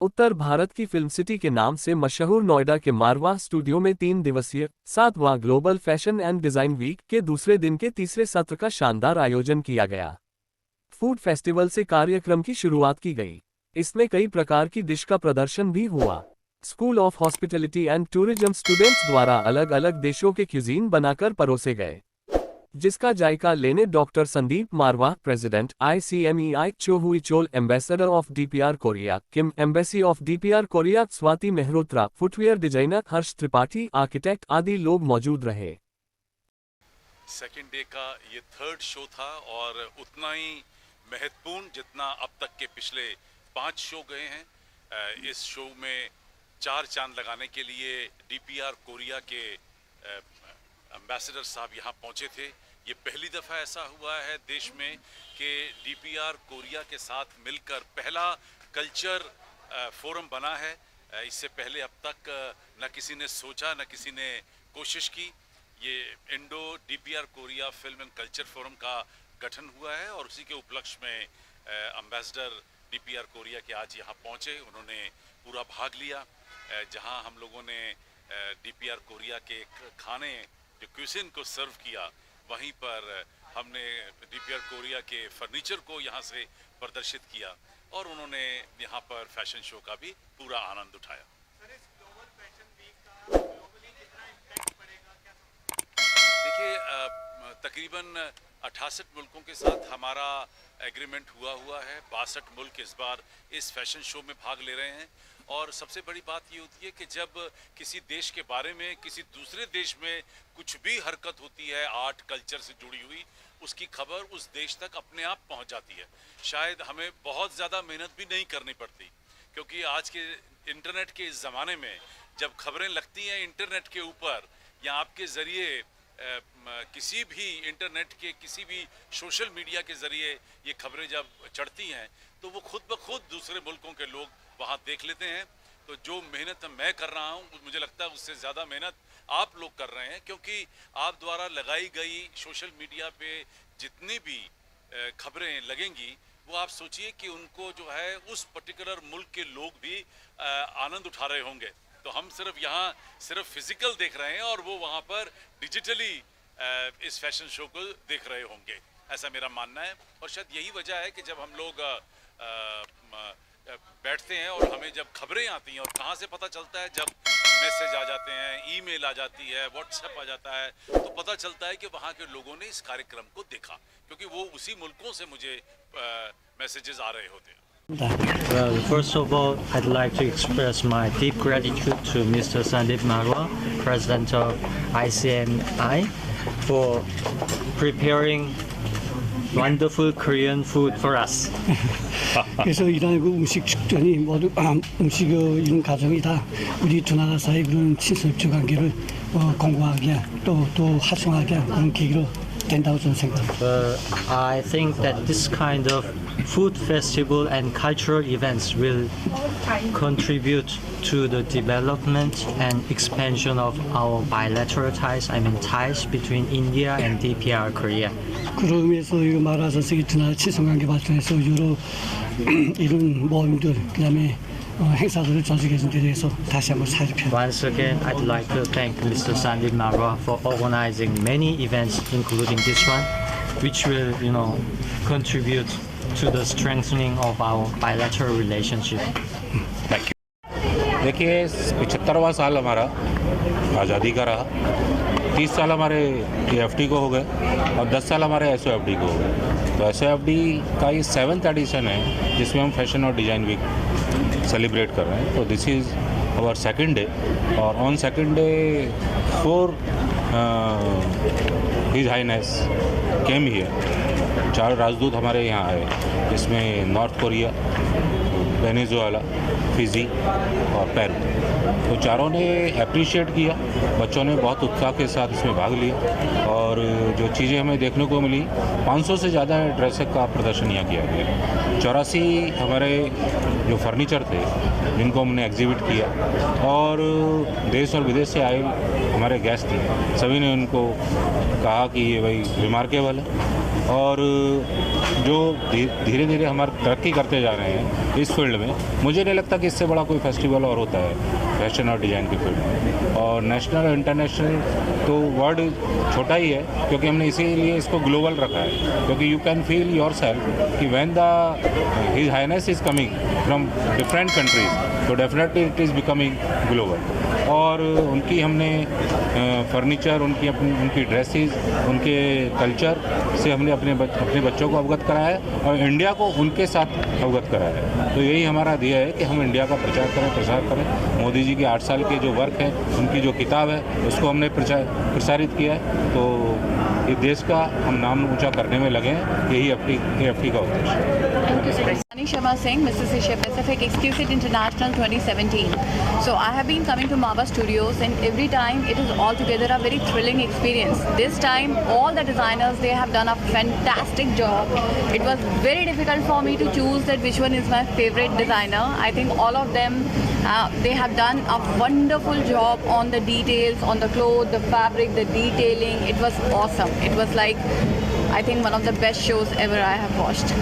उत्तर भारत की film city के नाम से मशहूर नोएडा के मारवाह स्टूडियो में 3 दिवसीय 7वां global fashion and design week के दूसरे दिन के तीसरे सत्र का शानदार आयोजन किया गया। फूड फेस्टिवल से कार्यक्रम की शुरुआत की गई। इसमें कई प्रकार की डिश का प्रदर्शन भी हुआ। School of hospitality and tourism students द्वारा अलग अलग देशों के क्यूजीन बनाकर परोसे गए, जिसका जायका लेने doctor Sandeep Marwah, president ICMEI, चो हुई Chola, ambassador of DPR Korea, Kim embassy of DPR Korea, Swati Mehrotra, footwear designer Harsh Tripathi, architect आदि लोग मौजूद रहे। सेकेंड डे का ये थर्ड शो था और उतना ही महत्वपूर्ण जितना अब तक के पिछले 5 शो गए हैं। इस शो में 4 चांद लगाने के लिए DPR कोरिया के एम्बेसडर साहब यहाँ पहुँचे थे। ये पहली दफ़ा ऐसा हुआ है देश में कि DPR कोरिया के साथ मिलकर पहला कल्चर फोरम बना है। इससे पहले अब तक न किसी ने सोचा, न किसी ने कोशिश की। ये Indo DPR Korea film and culture forum का गठन हुआ है और उसी के उपलक्ष्य में एम्बेसडर DPR कोरिया के आज यहाँ पहुँचे। उन्होंने पूरा भाग लिया, जहाँ हम लोगों ने DPR कोरिया के खाने जो क्यूसिन को सर्व किया, वहीं पर हमने DPR कोरिया के फर्नीचर को यहाँ से प्रदर्शित किया और उन्होंने यहाँ पर फैशन शो का भी पूरा आनंद उठाया। देखिए, तकरीबन 68 मुल्कों के साथ हमारा एग्रीमेंट हुआ है। 62 मुल्क इस बार इस फैशन शो में भाग ले रहे हैं और सबसे बड़ी बात ये होती है कि जब किसी देश के बारे में किसी दूसरे देश में कुछ भी हरकत होती है आर्ट कल्चर से जुड़ी हुई, उसकी खबर उस देश तक अपने आप पहुंच जाती है। शायद हमें बहुत ज़्यादा मेहनत भी नहीं करनी पड़ती, क्योंकि आज के इंटरनेट के इस ज़माने में जब खबरें लगती हैं इंटरनेट के ऊपर या आपके ज़रिए किसी भी इंटरनेट के किसी भी सोशल मीडिया के ज़रिए ये खबरें जब चढ़ती हैं तो वो खुद ब खुद दूसरे मुल्कों के लोग वहाँ देख लेते हैं। तो जो मेहनत मैं कर रहा हूँ, मुझे लगता है उससे ज़्यादा मेहनत आप लोग कर रहे हैं, क्योंकि आप द्वारा लगाई गई सोशल मीडिया पे जितनी भी खबरें लगेंगी, वो आप सोचिए कि उनको जो है उस पर्टिकुलर मुल्क के लोग भी आनंद उठा रहे होंगे। तो हम सिर्फ यहाँ सिर्फ फिजिकल देख रहे हैं और वो वहाँ पर डिजिटली इस फैशन शो को देख रहे होंगे, ऐसा मेरा मानना है। और शायद यही वजह है कि जब हम लोग बैठते हैं और हमें जब खबरें आती हैं, और कहाँ से पता चलता है, जब मैसेज आ जाते हैं, ईमेल आ जाती है, व्हाट्सएप आ जाता है, तो पता चलता है कि वहाँ के लोगों ने इस कार्यक्रम को देखा, क्योंकि वो उसी मुल्कों से मुझे मैसेजेस आ रहे होते हैं। Well, first of all, I'd like to express my deep gratitude to Mr. Sandeep Marwa, President of ICMI, for preparing wonderful Korean food for us. 그래서 이런 그 음식 축전이 모두 음식 이런 과정이 다 우리 두 나라 사이 그런 친선협조 관계를 공고하게 또 활성화하게 그런 계기로 된다고 저는 생각합니다. I think that this kind of food festival and cultural events will contribute to the development and expansion of our bilateral ties, ties between India and DPR Korea. 그런 의미에서 이거 말하자서 두 나라 친선관계 발전에서 여러 이런 모임들, 그다음에 행사들을 조직해 준 데 대해서 다시 한번 살펴. Once again, I'd like to thank Mr. Sandeep Marwa for organizing many events, including this one, which will, contribute to the strengthening of our bilateral relationship. देखिए, 75वां साल हमारा आज़ादी का रहा। 30 साल हमारे AFD को हो गए और 10 साल हमारे SOFD को हो गए। तो SOFD का ये 7th एडिशन है, जिसमें हम फैशन और डिज़ाइन वीक सेलिब्रेट कर रहे हैं। तो this is our second day, और on second day 4 his highness came here. 4 राजदूत हमारे यहाँ आए, इसमें नॉर्थ कोरिया, वेनेजुएला, फिजी और पेरू। तो चारों ने अप्रिशिएट किया, बच्चों ने बहुत उत्साह के साथ इसमें भाग लिया और जो चीज़ें हमें देखने को मिली, 500 से ज़्यादा ड्रेस का प्रदर्शन यहाँ किया गया। 84 हमारे जो फर्नीचर थे जिनको हमने एग्जिबिट किया, और देश और विदेश से आए हमारे गेस्ट थे, सभी ने उनको कहा कि ये भाई रिमार्केबल है। और जो धीरे धीरे हमारे तरक्की करते जा रहे हैं इस फील्ड में, मुझे नहीं लगता कि इससे बड़ा कोई फेस्टिवल और होता है फैशन और डिज़ाइन की फील्ड में। और नेशनल और इंटरनेशनल तो वर्ड छोटा ही है, क्योंकि हमने इसीलिए इसको ग्लोबल रखा है, क्योंकि you can feel yourself कि when the his highness is coming from different countries, तो definitely it is becoming global. और उनकी हमने फर्नीचर, उनकी ड्रेसेस, उनके कल्चर से हमने अपने बच्चों को अवगत कराया है और इंडिया को उनके साथ अवगत कराया है। तो यही हमारा ध्येय है कि हम इंडिया का प्रचार करें, प्रसार करें। मोदी जी के 8 साल के जो वर्क है, उनकी जो किताब है, उसको हमने प्रसारित किया है। तो इस देश का हम नाम ऊंचा करने में लगे हैं, यही AFT का उद्देश्य है। Rani Sharma Singh, Mrs. Asia Pacific Exquisite International 2017. So I have been coming to Mava Studios, and every time it is altogether a very thrilling experience. This time all the designers, they have done a fantastic job. It was very difficult for me to choose that which one is my favorite designer. I think all of them, they have done a wonderful job on the details, on the clothes, the fabric, the detailing. It was awesome. It was like, I think, one of the best shows ever I have watched.